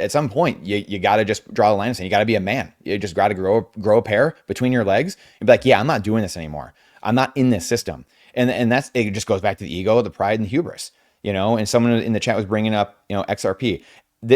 at some point you got to just draw the line and say, you got to be a man. You just got to grow a pair between your legs and be like, yeah, I'm not doing this anymore. I'm not in this system. And that's, it just goes back to the ego, the pride and the hubris, and someone in the chat was bringing up, XRP.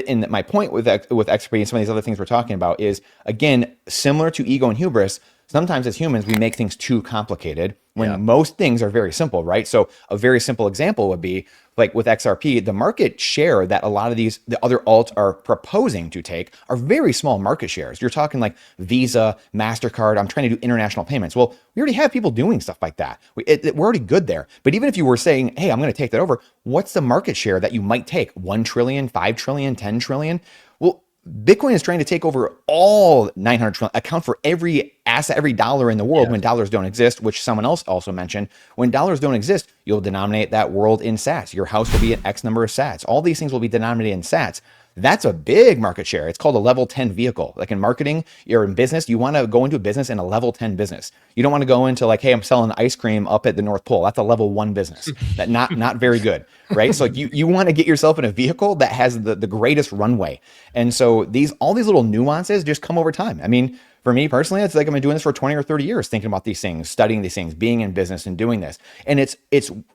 And my point with XRP and some of these other things we're talking about is, again, similar to ego and hubris. Sometimes as humans, we make things too complicated when most things are very simple, right? So a very simple example would be like with XRP, the market share that a lot of the other alts are proposing to take are very small market shares. You're talking like Visa, MasterCard. I'm trying to do international payments. Well, we already have people doing stuff like that. We're already good there. But even if you were saying, hey, I'm going to take that over, what's the market share that you might take? 1 trillion, 5 trillion, 10 trillion? Well, Bitcoin is trying to take over all 900 trillion, account for every asset, every dollar in the world when dollars don't exist, which someone else also mentioned. When dollars don't exist, you'll denominate that world in sats. Your house will be an X number of sats. All these things will be denominated in sats. That's a big market share. It's called a level 10 vehicle. Like in marketing, you're in business, you want to go into a business in a level 10 business. You don't want to go into like, hey, I'm selling ice cream up at the North Pole. That's a level 1 business. That not very good, right? So you want to get yourself in a vehicle that has the greatest runway. And so all these little nuances just come over time. I mean, for me personally, it's like I've been doing this for 20 or 30 years, thinking about these things, studying these things, being in business and doing this. And it's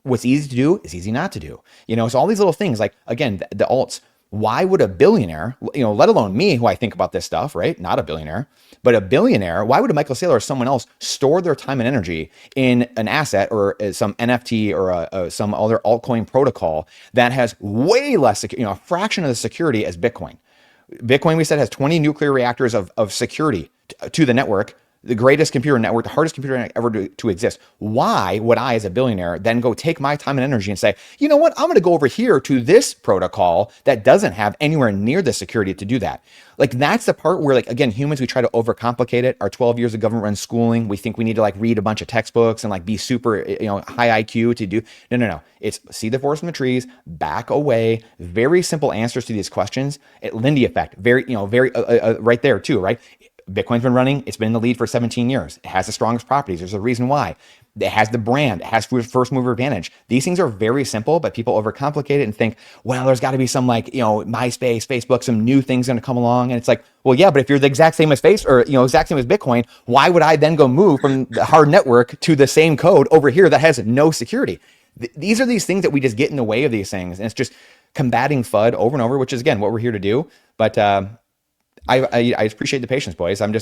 what's easy to do is easy not to do. So all these little things, like again, the alts. Why would a billionaire, let alone me, who I think about this stuff, right? Not a billionaire, but a billionaire, why would a Michael Saylor or someone else store their time and energy in an asset or some NFT or some other altcoin protocol that has way less, a fraction of the security as Bitcoin? Bitcoin, we said, has 20 nuclear reactors of security to the network, the greatest computer network, the hardest computer network ever to exist. Why would I, as a billionaire, then go take my time and energy and say, you know what, I'm going to go over here to this protocol that doesn't have anywhere near the security to do that? Like, that's the part where, like, again, humans, we try to overcomplicate it. Our 12 years of government run schooling, we think we need to like read a bunch of textbooks and like be super, high IQ to do. No. It's see the forest from the trees, back away. Very simple answers to these questions. Lindy effect, very right there too, right? Bitcoin's been running. It's been in the lead for 17 years. It has the strongest properties. There's a reason why. It has the brand. It has first mover advantage. These things are very simple, but people overcomplicate it and think, well, there's got to be some like, MySpace, Facebook, some new things going to come along. And it's like, well, yeah, but if you're the exact same as exact same as Bitcoin, why would I then go move from the hard network to the same code over here that has no security? These are these things that we just get in the way of these things. And it's just combating FUD over and over, which is, again, what we're here to do. But, I appreciate the patience, boys. I'm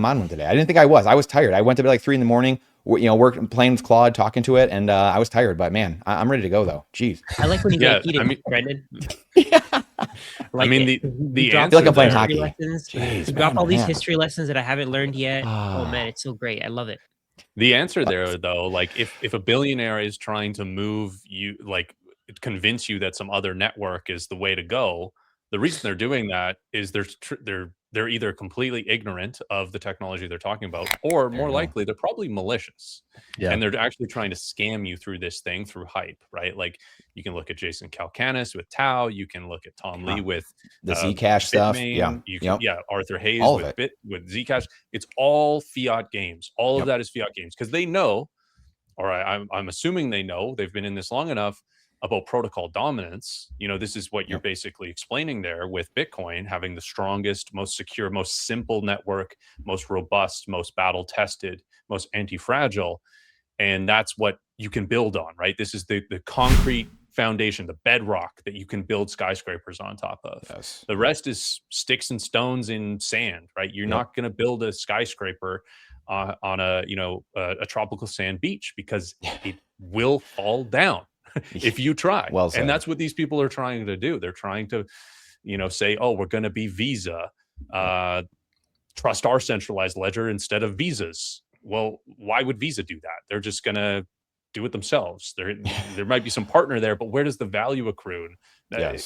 on one today. I didn't think I was. I was tired. I went to bed like 3 a.m, working, playing with Claude, talking to it, and I was tired. But man, I'm ready to go though. Jeez. I like when you get heated, Brendan. I mean, the I answer feel like I'm playing hockey. Jeez, you drop all these history lessons that I haven't learned yet. Oh man, it's so great. I love it. The answer there, though, like if a billionaire is trying to move you, like convince you that some other network is the way to go, the reason they're doing that is they're either completely ignorant of the technology they're talking about, or more likely they're probably malicious. And they're actually trying to scam you through this thing through hype, right? Like you can look at Jason Calacanis with Tau, you can look at Tom Lee with the Zcash stuff, Arthur Hayes with Zcash. It's all fiat games. All of that is fiat games because they know, or I'm assuming they know, they've been in this long enough, about protocol dominance. This is what you're basically explaining there with Bitcoin having the strongest, most secure, most simple network, most robust, most battle tested, most anti-fragile. And that's what you can build on, right? This is the concrete foundation, the bedrock that you can build skyscrapers on top of. Yes. The rest is sticks and stones in sand, right? You're not going to build a skyscraper on a tropical sand beach because it will fall down if you try. Well said. And that's what these people are trying to do. They're trying to, say, oh, we're going to be Visa, trust our centralized ledger instead of Visa's. Well, why would Visa do that? They're just going to do it themselves. There might be some partner there, but where does the value accrue? They're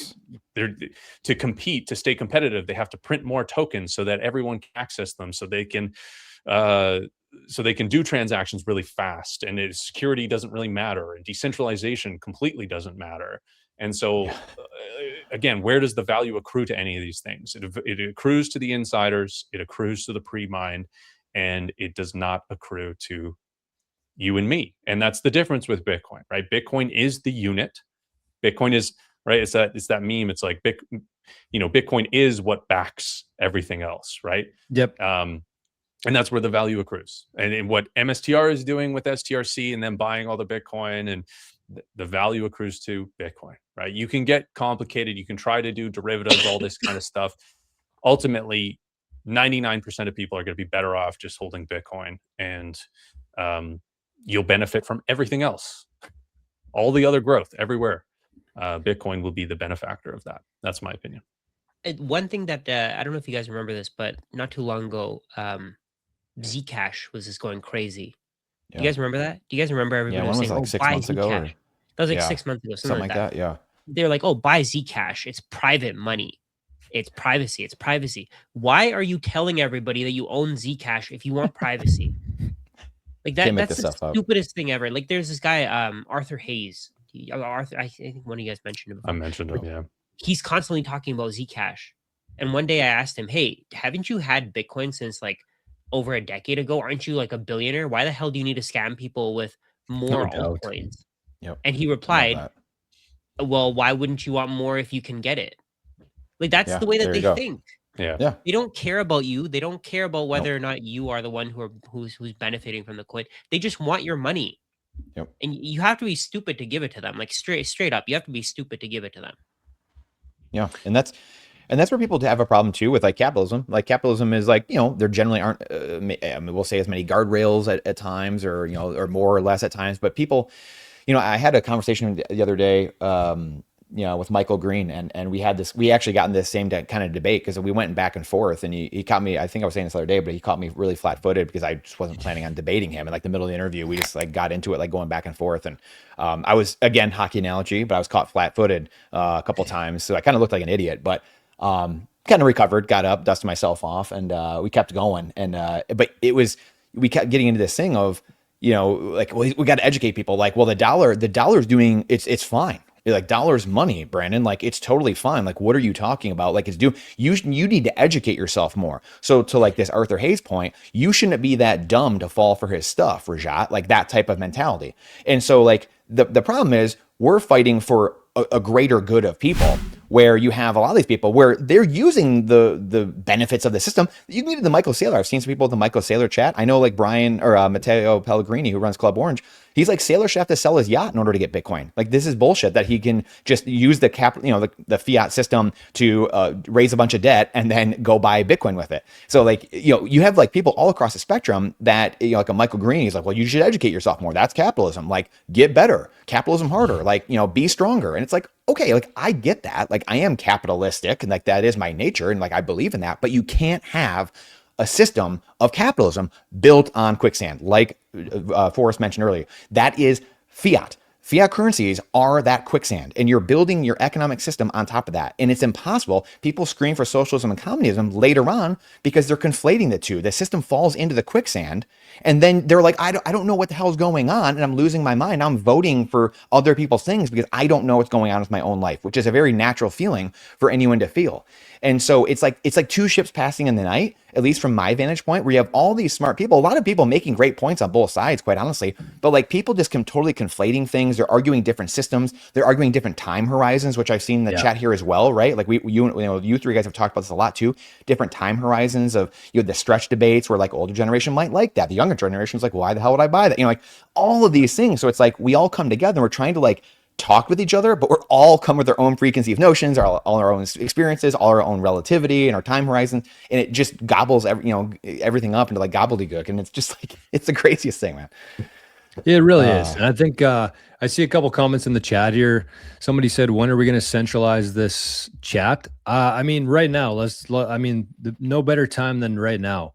to compete, to stay competitive, they have to print more tokens so that everyone can access them, so they can do transactions really fast, and security doesn't really matter, and decentralization completely doesn't matter. And so again, where does the value accrue to any of these things? It accrues to the insiders, it accrues to the pre-mined, and it does not accrue to you and me. And that's the difference with Bitcoin, right? Bitcoin is the unit. Bitcoin is, right, it's that meme. It's like Bitcoin is what backs everything else, right? Yep. And that's where the value accrues. And what MSTR is doing with STRC and then buying all the Bitcoin, and the value accrues to Bitcoin, right? You can get complicated. You can try to do derivatives, all this kind of stuff. Ultimately, 99% of people are going to be better off just holding Bitcoin, and you'll benefit from everything else. All the other growth everywhere. Bitcoin will be the benefactor of that. That's my opinion. One thing that I don't know if you guys remember this, but not too long ago, Zcash was just going crazy. Do you guys remember that? Do you guys remember everybody was saying, like 6 months ago? That was like 6 months ago, something like that. Yeah. They're like, oh, buy Zcash. It's private money. It's privacy. It's privacy. Why are you telling everybody that you own Zcash if you want privacy? Like that's the stupidest thing ever. Like there's this guy, Arthur Hayes. Arthur, I think one of you guys mentioned him. I mentioned him, yeah. He's constantly talking about Zcash. And one day I asked him, hey, haven't you had Bitcoin since like over a decade ago? Aren't you like a billionaire? Why the hell do you need to scam people with more altcoins? Yep. And he replied, well, why wouldn't you want more if you can get it? Like that's the way that they think. Yeah. They don't care about you. They don't care about whether or not you are the one who's benefiting from the coin. They just want your money. Yep. And you have to be stupid to give it to them. Like straight up, you have to be stupid to give it to them. Yeah. And that's where people have a problem too with like capitalism. Like capitalism is like, there generally aren't, we'll say as many guardrails at times, or, or more or less at times, but people, I had a conversation the other day, with Michael Green, and we actually got in this same kind of debate because we went back and forth, and he caught me, I think I was saying this the other day, but he caught me really flat footed because I just wasn't planning on debating him. And like the middle of the interview, we just like got into it, like going back and forth. And I was, again, hockey analogy, but I was caught flat footed a couple times. So I kind of looked like an idiot, but kind of recovered, got up, dusted myself off, and we kept going. And, but we kept getting into this thing of, like, well, we got to educate people. Like, well, the dollar's doing, it's fine. Like dollar's money, Brandon, like it's totally fine. Like, what are you talking about? Like you need to educate yourself more. So to like this Arthur Hayes point, you shouldn't be that dumb to fall for his stuff, Rajat, like that type of mentality. And so like the problem is we're fighting for a greater good of people, where you have a lot of these people where they're using the benefits of the system. You can get to the Michael Saylor. I've seen some people in the Michael Saylor chat. I know like Brian or Matteo Pellegrini, who runs Club Orange. He's like, Saylor should have to sell his yacht in order to get Bitcoin. Like, this is bullshit that he can just use the the fiat system to raise a bunch of debt and then go buy Bitcoin with it. So like, you have like people all across the spectrum that, like a Michael Green, he's like, well, you should educate yourself more. That's capitalism. Like, get better, capitalism harder, like, be stronger. And it's like, okay, like I get that. Like, I am capitalistic and like that is my nature. And like, I believe in that, but you can't have a system of capitalism built on quicksand, like Forrest mentioned earlier. That is fiat. Fiat currencies are that quicksand, and you're building your economic system on top of that. And it's impossible. People scream for socialism and communism later on because they're conflating the two. The system falls into the quicksand, and then they're like, I don't know what the hell is going on, and I'm losing my mind. Now I'm voting for other people's things because I don't know what's going on with my own life, which is a very natural feeling for anyone to feel. And so it's like two ships passing in the night, at least from my vantage point, where you have all these smart people, a lot of people making great points on both sides, quite honestly, but like people just totally conflating things. They're arguing different systems. They're arguing different time horizons, which I've seen in the chat here as well, right? Like you three guys have talked about this a lot too, different time horizons of, the stretch debates where like older generation might like that. The younger generation is like, why the hell would I buy that? Like all of these things. So it's like, we all come together and we're trying to like talk with each other, but we're all come with our own preconceived notions, all our own experiences, all our own relativity and our time horizon, and it just gobbles everything up into like gobbledygook, and it's just like it's the craziest thing, man. It really is. And I think I see a couple comments in the chat here. Somebody said, when are we going to centralize this chat? I mean, right now, no better time than right now.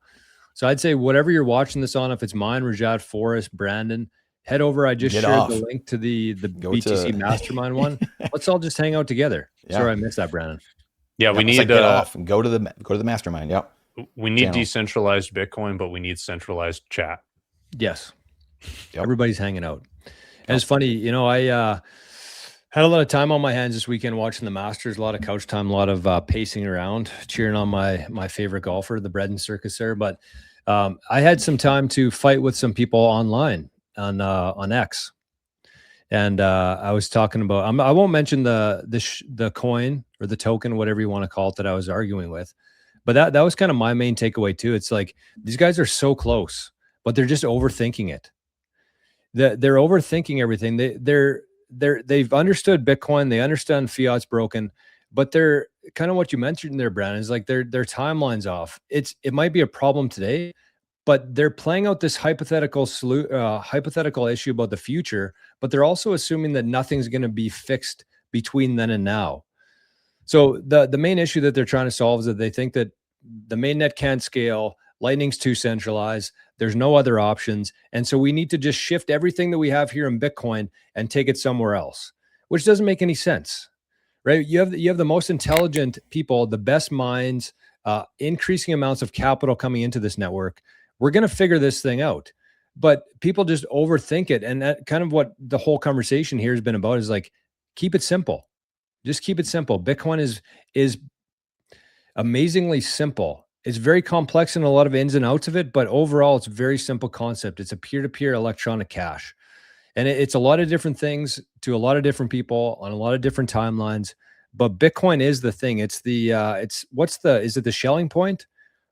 So I'd say whatever you're watching this on, if it's mine, Rajat, Forrest, Brandon, head over. I just shared the link to the BTC Mastermind one. Let's all just hang out together. Yeah. Sorry, I missed that, Brandon. Yeah, we need to get off and go to the Mastermind. Yep. We need decentralized Bitcoin, but we need centralized chat. Yes. Yep. Everybody's hanging out. And it's funny, I had a lot of time on my hands this weekend watching the Masters, a lot of couch time, a lot of pacing around, cheering on my favorite golfer, the Bread and Circus there. But I had some time to fight with some people online on X. And I was talking about, I won't mention the coin or the token, whatever you want to call it, that I was arguing with. But that was kind of my main takeaway too. It's like these guys are so close, but they're just overthinking it. They're overthinking everything. They've understood Bitcoin. They understand fiat's broken, but they're kind of what you mentioned there, Brandon, is like their timeline's off. It might be a problem today, but they're playing out this hypothetical issue about the future, but they're also assuming that nothing's going to be fixed between then and now. So the main issue that they're trying to solve is that they think that the mainnet can't scale, Lightning's too centralized, there's no other options, and so we need to just shift everything that we have here in Bitcoin and take it somewhere else, which doesn't make any sense, right? You have the most intelligent people, the best minds, increasing amounts of capital coming into this network. We're going to figure this thing out, but people just overthink it, and that kind of what the whole conversation here has been about is like, keep it simple. Just keep it simple. Bitcoin is amazingly simple. It's very complex in a lot of ins and outs of it, but overall, it's a very simple concept. It's a peer-to-peer electronic cash. And it's a lot of different things to a lot of different people on a lot of different timelines. But Bitcoin is the thing. It's the, is it the Schelling point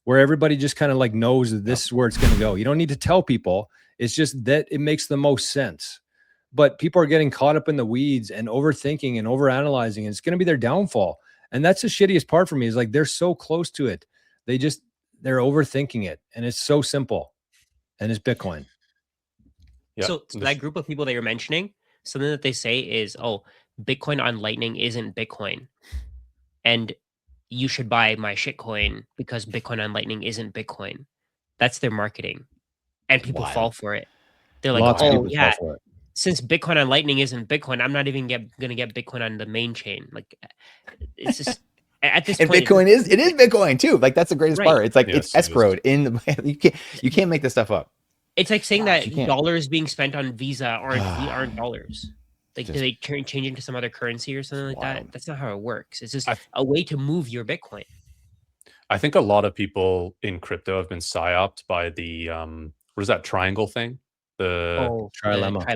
where everybody just kind of like knows that this is where it's going to go? You don't need to tell people. It's just that it makes the most sense. But people are getting caught up in the weeds and overthinking and overanalyzing, and it's going to be their downfall. And that's the shittiest part for me, is like they're so close to it. They're overthinking it, and it's so simple, and it's Bitcoin. Yeah. So that group of people that you're mentioning, something that they say is, oh, Bitcoin on Lightning isn't Bitcoin, and you should buy my shitcoin because Bitcoin on Lightning isn't Bitcoin. That's their marketing, and people fall for it. They're like, oh yeah, since Bitcoin on Lightning isn't Bitcoin, I'm not even going to get Bitcoin on the main chain. Like, it's just at this point, Bitcoin is Bitcoin too. Like, that's the greatest part. It's like it's escrowed in the. You can't make this stuff up. It's like saying that dollars being spent on Visa aren't dollars. Like, do they change into some other currency or something like that? That's not how it works. It's just a way to move your Bitcoin. I think a lot of people in crypto have been psyoped by the what is that triangle thing? The trilemma.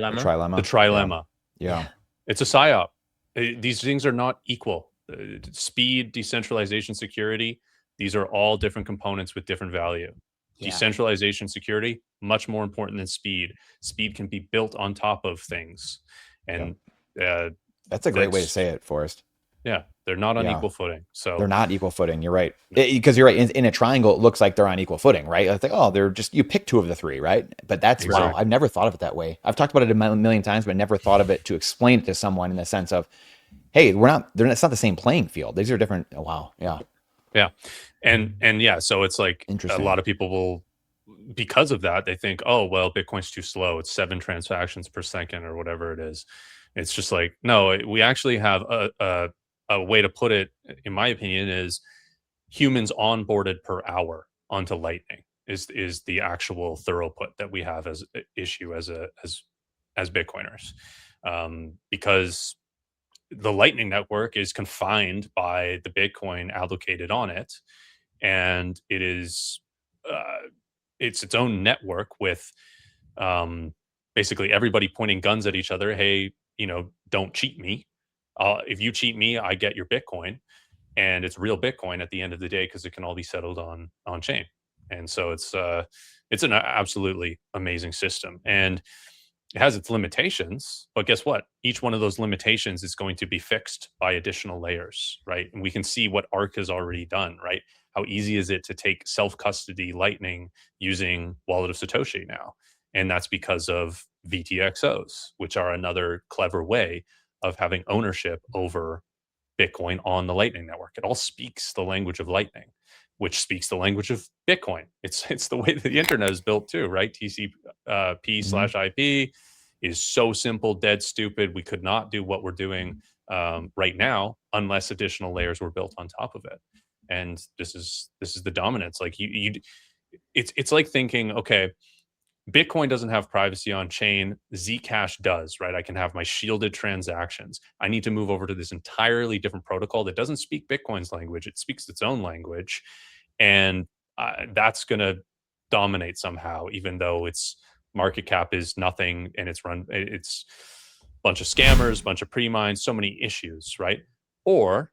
The trilemma. Yeah. It's a psyop. These things are not equal. Speed, decentralization, security, these are all different components with different value. Yeah. Decentralization, security, much more important than speed. Speed can be built on top of things. And that's a great way to say it, Forrest. Yeah, they're not on equal footing. So they're not equal footing. You're right. Because you're right. In a triangle, it looks like they're on equal footing, right? It's like, oh, they're just, you pick two of the three, right? But that's, wow, I've never thought of it that way. I've talked about it a million times, but never thought of it to explain it to someone in the sense of, hey, it's not the same playing field. These are different. Oh, wow. Yeah. Yeah. And yeah, so it's like a lot of people will, because of that, they think, oh, well, Bitcoin's too slow. It's 7 transactions per second or whatever it is. It's just like, no, we actually have a way to put it, in my opinion, is humans onboarded per hour onto Lightning is the actual throughput that we have as an issue as Bitcoiners, because the Lightning network is confined by the Bitcoin allocated on it, and it is it's its own network with basically everybody pointing guns at each other. Hey, don't cheat me. If you cheat me, I get your Bitcoin, and it's real Bitcoin at the end of the day because it can all be settled on chain. And so it's an absolutely amazing system, and it has its limitations. But guess what? Each one of those limitations is going to be fixed by additional layers, right? And we can see what Arc has already done, right? How easy is it to take self-custody Lightning using Wallet of Satoshi now? And that's because of VTXOs, which are another clever way of having ownership over Bitcoin on the Lightning network. It all speaks the language of Lightning, which speaks the language of Bitcoin. It's the way that the internet is built too, right? TCP/IP is so simple, dead stupid. We could not do what we're doing right now unless additional layers were built on top of it. And this is the dominance. Like it's like thinking, okay, Bitcoin doesn't have privacy on chain. Zcash does, right? I can have my shielded transactions. I need to move over to this entirely different protocol that doesn't speak Bitcoin's language. It speaks its own language. And that's going to dominate somehow, even though its market cap is nothing and it's bunch of scammers, bunch of pre-mines, so many issues, right? Or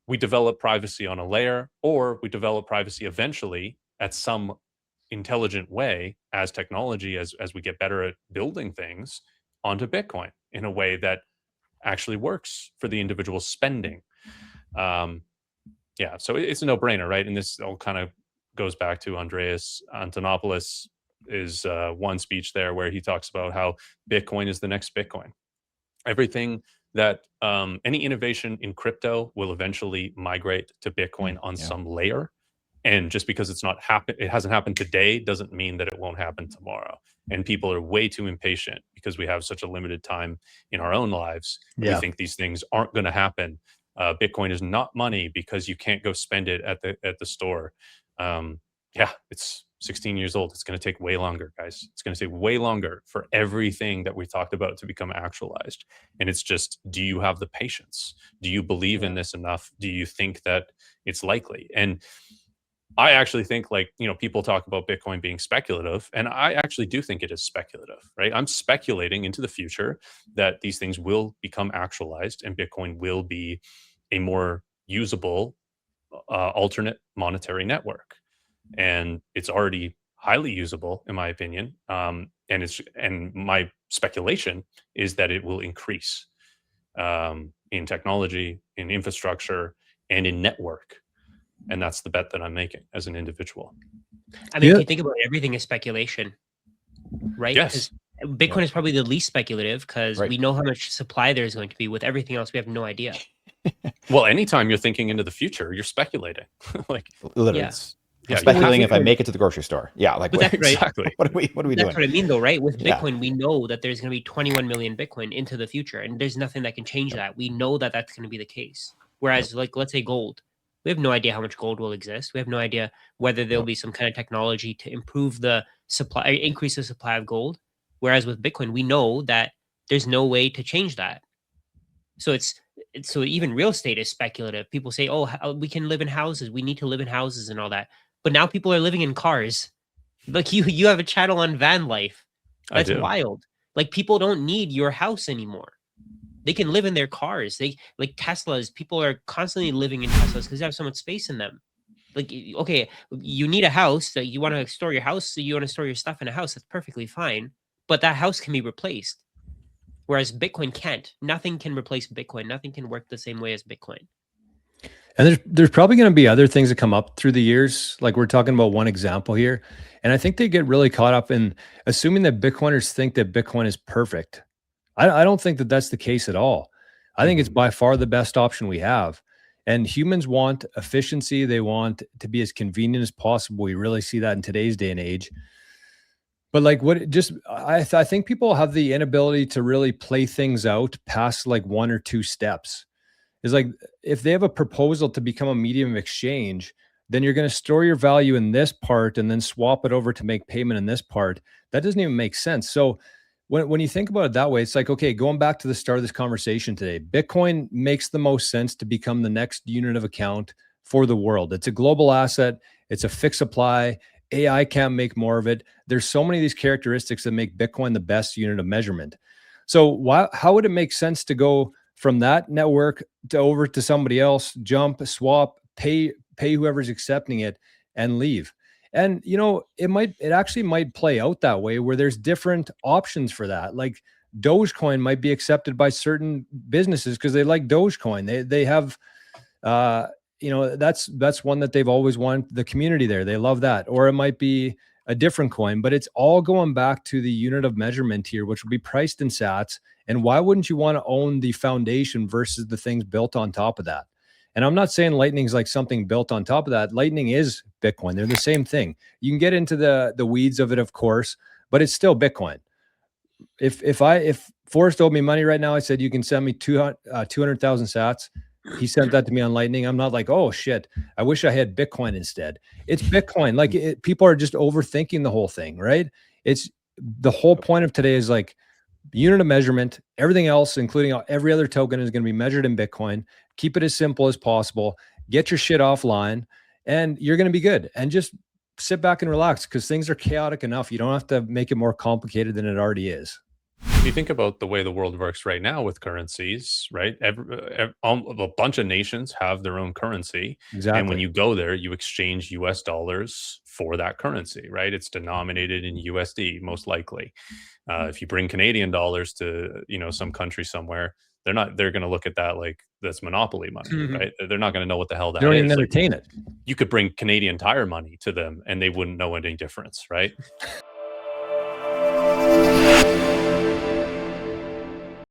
we develop privacy on a layer, or we develop privacy eventually at some intelligent way as technology, as we get better at building things onto Bitcoin in a way that actually works for the individual spending. Yeah, so it's a no-brainer, right? And this all kind of goes back to Andreas Antonopoulos' one speech there where he talks about how Bitcoin is the next Bitcoin. Everything that any innovation in crypto will eventually migrate to Bitcoin on some layer. And just because it hasn't happened today doesn't mean that it won't happen tomorrow. And people are way too impatient because we have such a limited time in our own lives. We think these things aren't going to happen. Bitcoin is not money because you can't go spend it at the store. It's 16 years old. It's going to take way longer, guys. It's going to take way longer for everything that we talked about to become actualized. And it's just, do you have the patience? Do you believe in this enough? Do you think that it's likely? And I actually think, like, people talk about Bitcoin being speculative, and I actually do think it is speculative, right? I'm speculating into the future that these things will become actualized and Bitcoin will be a more usable alternate monetary network. And it's already highly usable, in my opinion. And my speculation is that it will increase in technology, in infrastructure, and in network. And that's the bet that I'm making as an individual. I mean, if you think about it, everything is speculation, right? Yes. Bitcoin is probably the least speculative because we know how much supply there's going to be. With everything else, we have no idea. Well, anytime you're thinking into the future, you're speculating. Like, literally, I'm speculating if I make it to the grocery store. Yeah, like exactly. What are we doing? That's what I mean, though, right? With Bitcoin, we know that there's going to be 21 million Bitcoin into the future, and there's nothing that can change that. We know that that's going to be the case. Whereas, like, let's say gold. We have no idea how much gold will exist. We have no idea whether there'll be some kind of technology to improve the supply, increase the supply of gold. Whereas with Bitcoin, we know that there's no way to change that. So so even real estate is speculative. People say, "Oh, we can live in houses. We need to live in houses and all that." But now people are living in cars. Like you have a channel on van life. That's wild. Like, people don't need your house anymore. They can live in their cars. They like Teslas. People are constantly living in Teslas because they have so much space in them. Like, okay, you need a house that you want to store your house. So you want to store your stuff in a house. That's perfectly fine. But that house can be replaced. Whereas Bitcoin can't. Nothing can replace Bitcoin. Nothing can work the same way as Bitcoin. And there's probably going to be other things that come up through the years. Like, we're talking about one example here. And I think they get really caught up in assuming that Bitcoiners think that Bitcoin is perfect. I don't think that that's the case at all. I think it's by far the best option we have. And humans want efficiency. They want to be as convenient as possible. We really see that in today's day and age. But like, I think people have the inability to really play things out past like one or two steps. It's like, if they have a proposal to become a medium of exchange, then you're going to store your value in this part and then swap it over to make payment in this part. That doesn't even make sense. So when you think about it that way, it's like, okay, going back to the start of this conversation today, Bitcoin makes the most sense to become the next unit of account for the world. It's a global asset. It's a fixed supply. AI can't make more of it. There's so many of these characteristics that make Bitcoin the best unit of measurement. So how would it make sense to go from that network to over to somebody else, jump, swap, pay whoever's accepting it, and leave? And, it actually might play out that way, where there's different options for that. Like, Dogecoin might be accepted by certain businesses because they like Dogecoin. They have, that's one that they've always wanted, the community there. They love that. Or it might be a different coin, but it's all going back to the unit of measurement here, which will be priced in sats. And why wouldn't you want to own the foundation versus the things built on top of that? And I'm not saying Lightning's like something built on top of that. Lightning is Bitcoin. They're the same thing. You can get into the weeds of it, of course, but it's still Bitcoin. If Forrest owed me money right now, I said, you can send me 200,000 sats. He sent that to me on Lightning. I'm not like, oh shit, I wish I had Bitcoin instead. It's Bitcoin. Like, people are just overthinking the whole thing, right? It's the whole point of today is like unit of measurement. Everything else, including every other token, is going to be measured in Bitcoin. Keep it as simple as possible. Get your shit offline, and you're going to be good. And just sit back and relax, because things are chaotic enough. You don't have to make it more complicated than it already is. If you think about the way the world works right now with currencies, right? A bunch of nations have their own currency. Exactly. And when you go there, you exchange US dollars for that currency, right? It's denominated in USD, most likely. If you bring Canadian dollars to, some country somewhere, they're going to look at that like that's monopoly money, right? They're not going to know what the hell that They don't even is. entertain it. You could bring Canadian Tire money to them and they wouldn't know any difference, right?